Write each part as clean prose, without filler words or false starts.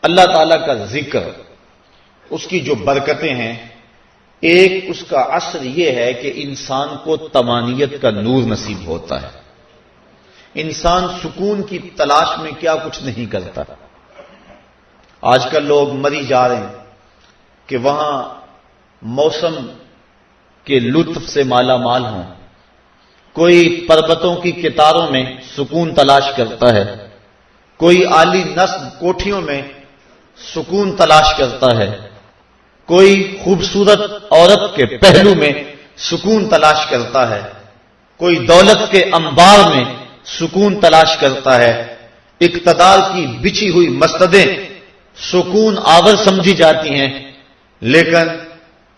اللہ تعالیٰ کا ذکر، اس کی جو برکتیں ہیں، ایک اس کا اثر یہ ہے کہ انسان کو طمانینت کا نور نصیب ہوتا ہے. انسان سکون کی تلاش میں کیا کچھ نہیں کرتا. آج کل لوگ مری جا رہے ہیں کہ وہاں موسم کے لطف سے مالا مال ہوں. کوئی پربتوں کی کتاروں میں سکون تلاش کرتا ہے، کوئی عالی نصب کوٹھیوں میں سکون تلاش کرتا ہے، کوئی خوبصورت عورت کے پہلو میں سکون تلاش کرتا ہے، کوئی دولت کے انبار میں سکون تلاش کرتا ہے. اقتدار کی بچھی ہوئی مسندیں سکون آور سمجھی جاتی ہیں، لیکن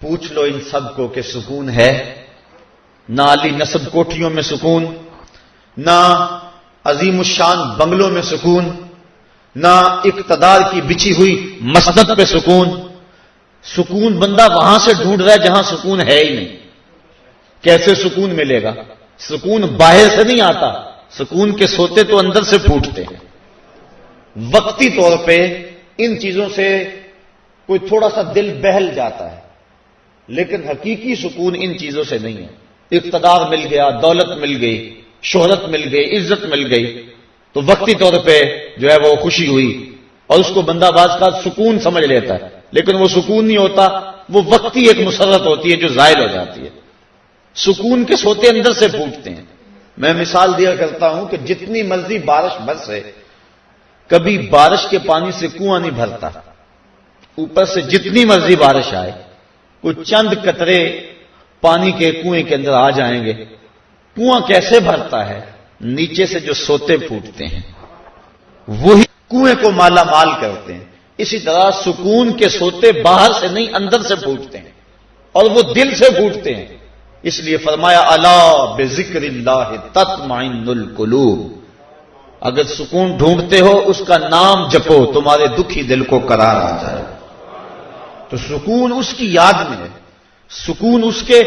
پوچھ لو ان سب کو کہ سکون ہے؟ نہ علی نصب کوٹھیوں میں سکون، نہ عظیم الشان بنگلوں میں سکون، نہ اقتدار کی بچھی ہوئی مسند پہ سکون. سکون بندہ وہاں سے ڈھونڈ رہا ہے جہاں سکون ہے ہی نہیں. کیسے سکون ملے گا؟ سکون باہر سے نہیں آتا، سکون کے سوتے تو اندر سے پھوٹتے ہیں. وقتی طور پہ ان چیزوں سے کوئی تھوڑا سا دل بہل جاتا ہے، لیکن حقیقی سکون ان چیزوں سے نہیں ہے. اقتدار مل گیا، دولت مل گئی، شہرت مل گئی، عزت مل گئی تو وقتی طور پہ جو ہے وہ خوشی ہوئی اور اس کو بندہ باز کا سکون سمجھ لیتا ہے، لیکن وہ سکون نہیں ہوتا، وہ وقتی ایک مسرت ہوتی ہے جو زائل ہو جاتی ہے. سکون کے سوتے اندر سے پھوٹتے ہیں. میں مثال دیا کرتا ہوں کہ جتنی مرضی بارش برسے، کبھی بارش کے پانی سے کنواں نہیں بھرتا. اوپر سے جتنی مرضی بارش آئے، کوئی چند قطرے پانی کے کنویں کے اندر آ جائیں گے. کنواں کیسے بھرتا ہے؟ نیچے سے جو سوتے پھوٹتے ہیں وہی کنویں کو مالا مال کرتے ہیں. اسی طرح سکون کے سوتے باہر سے نہیں اندر سے پھوٹتے ہیں اور وہ دل سے پھوٹتے ہیں. اس لیے فرمایا الا بذکر اللہ تطمئن القلوب. اگر سکون ڈھونڈتے ہو اس کا نام جپو، تمہارے دکھی دل کو قرار آ جائے. تو سکون اس کی یاد میں ہے، سکون اس کے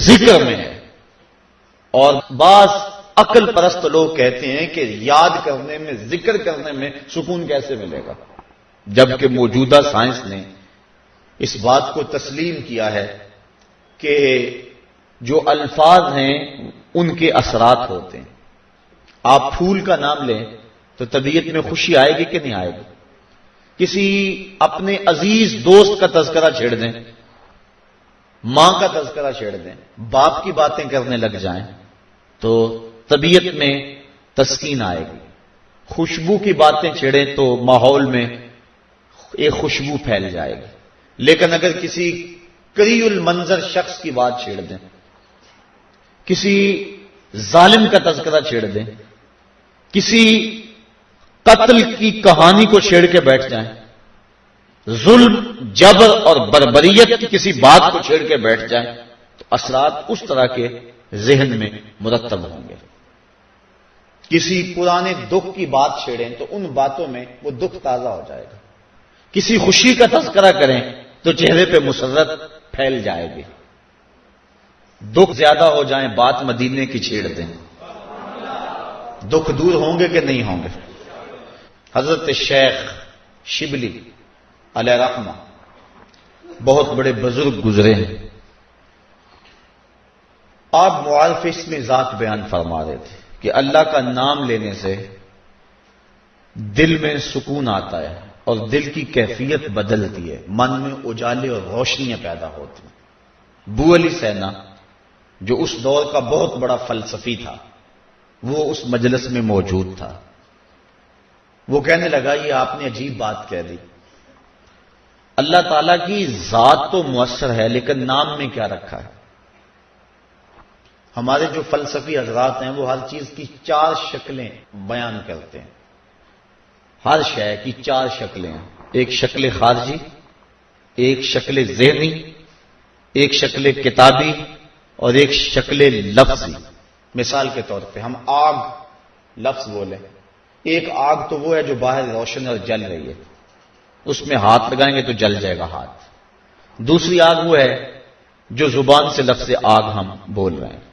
ذکر میں ہے. اور بعض عقل پرست لوگ کہتے ہیں کہ یاد کرنے میں، ذکر کرنے میں سکون کیسے ملے گا، جبکہ موجودہ سائنس نے اس بات کو تسلیم کیا ہے کہ جو الفاظ ہیں ان کے اثرات ہوتے ہیں. آپ پھول کا نام لیں تو طبیعت میں خوشی آئے گی کہ نہیں آئے گی؟ کسی اپنے عزیز دوست کا تذکرہ چھیڑ دیں، ماں کا تذکرہ چھیڑ دیں، باپ کی باتیں کرنے لگ جائیں تو طبیعت میں تسکین آئے گی. خوشبو کی باتیں چھیڑیں تو ماحول میں ایک خوشبو پھیل جائے گی. لیکن اگر کسی کری المنظر شخص کی بات چھیڑ دیں، کسی ظالم کا تذکرہ چھیڑ دیں، کسی قتل کی کہانی کو چھیڑ کے بیٹھ جائیں، ظلم، جبر اور بربریت کی کسی بات کو چھیڑ کے بیٹھ جائیں تو اثرات اس طرح کے ذہن میں مرتب ہوں گے. کسی پرانے دکھ کی بات چھیڑیں تو ان باتوں میں وہ دکھ تازہ ہو جائے گا. کسی خوشی کا تذکرہ کریں تو چہرے پہ مسرت پھیل جائے گی. دکھ زیادہ ہو جائیں، بات مدینے کی چھیڑ دیں، دکھ دور ہوں گے کہ نہیں ہوں گے؟ حضرت شیخ شبلی علیہ رحمہ بہت بڑے بزرگ گزرے ہیں. آپ معارف اس میں ذات بیان فرما رہے تھے کہ اللہ کا نام لینے سے دل میں سکون آتا ہے اور دل کی کیفیت بدلتی ہے، من میں اجالے اور روشنیاں پیدا ہوتی ہیں. بو علی سینا جو اس دور کا بہت بڑا فلسفی تھا، وہ اس مجلس میں موجود تھا. وہ کہنے لگا یہ آپ نے عجیب بات کہہ دی، اللہ تعالیٰ کی ذات تو مؤثر ہے لیکن نام میں کیا رکھا ہے؟ ہمارے جو فلسفی حضرات ہیں وہ ہر چیز کی 4 شکلیں بیان کرتے ہیں. ہر شے کی 4 شکلیں ہیں، ایک شکل خارجی، ایک شکل ذہنی، ایک شکل کتابی اور ایک شکل لفظی. مثال کے طور پہ ہم آگ لفظ بولیں، ایک آگ تو وہ ہے جو باہر روشن اور جل رہی ہے، اس میں ہاتھ لگائیں گے تو جل جائے گا ہاتھ. دوسری آگ وہ ہے جو زبان سے لفظ آگ ہم بول رہے ہیں.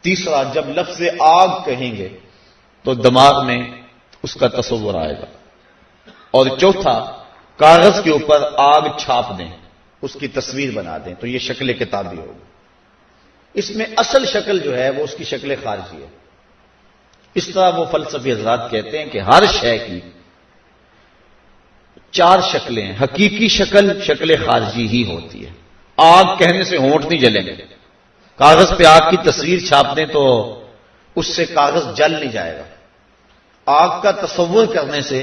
تیسرا جب لفظ آگ کہیں گے تو دماغ میں اس کا تصور آئے گا. اور چوتھا کاغذ کے اوپر آگ چھاپ دیں، اس کی تصویر بنا دیں، تو یہ شکل کتابی ہوگی۔ اس میں اصل شکل جو ہے وہ اس کی شکل خارجی ہے۔ اس طرح وہ فلسفی حضرات کہتے ہیں کہ ہر شے کی 4 شکلیں ہیں، حقیقی شکل شکل خارجی ہی ہوتی ہے۔ آگ کہنے سے ہونٹ نہیں جلیں گے، کاغذ پہ آگ کی تصویر چھاپ دیں تو اس سے کاغذ جل نہیں جائے گا، آگ کا تصور کرنے سے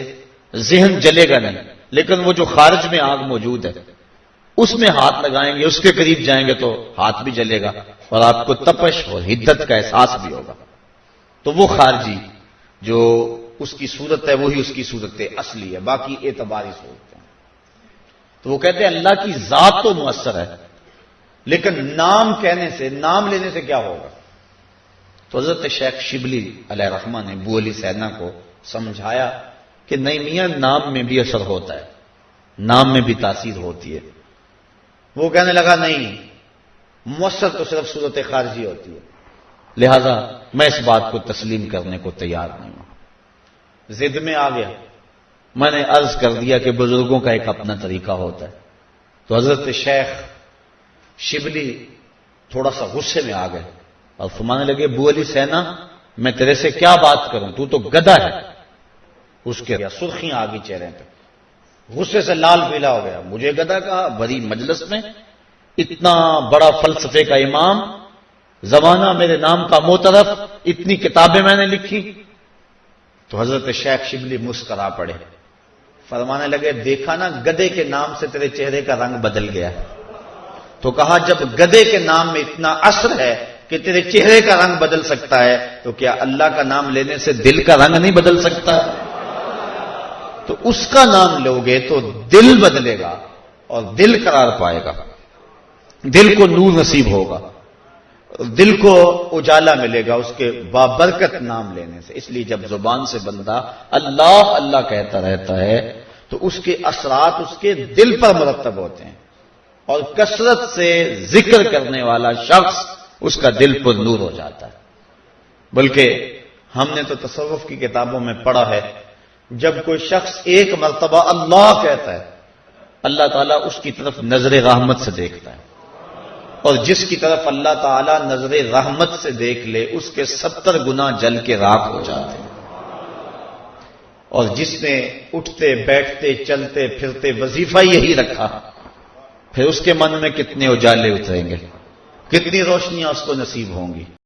ذہن جلے گا نہیں، لیکن وہ جو خارج میں آگ موجود ہے اس میں ہاتھ لگائیں گے، اس کے قریب جائیں گے تو ہاتھ بھی جلے گا اور آپ کو تپش اور حدت کا احساس بھی ہوگا۔ تو وہ خارجی جو اس کی صورت ہے وہی اس کی صورت اصلی ہے، باقی اعتباری صورت ہے۔ تو وہ کہتے ہیں اللہ کی ذات تو مؤثر ہے، لیکن نام کہنے سے، نام لینے سے کیا ہوگا؟ تو حضرت شیخ شبلی علیہ رحمہ نے ابو علی سینا کو سمجھایا کہ نہیں میاں، نام میں بھی اثر ہوتا ہے، نام میں بھی تاثیر ہوتی ہے۔ وہ کہنے لگا نہیں، مؤثر تو صرف صورت خارجی ہوتی ہے، لہذا میں اس بات کو تسلیم کرنے کو تیار نہیں ہوں۔ ضد میں آ گیا، میں نے عرض کر دیا کہ بزرگوں کا ایک اپنا طریقہ ہوتا ہے۔ تو حضرت شیخ شبلی تھوڑا سا غصے میں آ گئے اور فرمانے لگے ابو علی سینا، میں تیرے سے کیا بات کروں، تو گدھا ہے۔ اس کے سرخیاں آ گئی چہرے پہ، غصے سے لال پیلا ہو گیا، مجھے گدھا کہا، بڑی مجلس میں اتنا بڑا فلسفے کا امام، زمانہ میرے نام کا معترف، اتنی کتابیں میں نے لکھی۔ تو حضرت شیخ شبلی مسکرا پڑے، فرمانے لگے دیکھا نا، گدھے کے نام سے تیرے چہرے کا رنگ بدل گیا۔ تو کہا جب گدھے کے نام میں اتنا اثر ہے کہ تیرے چہرے کا رنگ بدل سکتا ہے، تو کیا اللہ کا نام لینے سے دل کا رنگ نہیں بدل سکتا؟ تو اس کا نام لوگے تو دل بدلے گا اور دل قرار پائے گا، دل کو نور نصیب ہوگا، دل کو اجالا ملے گا اس کے بابرکت نام لینے سے۔ اس لیے جب زبان سے بندہ اللہ اللہ کہتا رہتا ہے تو اس کے اثرات اس کے دل پر مرتب ہوتے ہیں، اور کثرت سے ذکر کرنے والا شخص اس کا دل پر نور ہو جاتا ہے۔ بلکہ ہم نے تو تصوف کی کتابوں میں پڑھا ہے، جب کوئی شخص ایک مرتبہ اللہ کہتا ہے، اللہ تعالیٰ اس کی طرف نظر رحمت سے دیکھتا ہے، اور جس کی طرف اللہ تعالیٰ نظر رحمت سے دیکھ لے اس کے 70 گنا جل کے راکھ ہو جاتے ہیں۔ اور جس نے اٹھتے بیٹھتے چلتے پھرتے وظیفہ یہی رکھا، پھر اس کے من میں کتنے اجالے اتریں گے، کتنی روشنیاں اس کو نصیب ہوں گی۔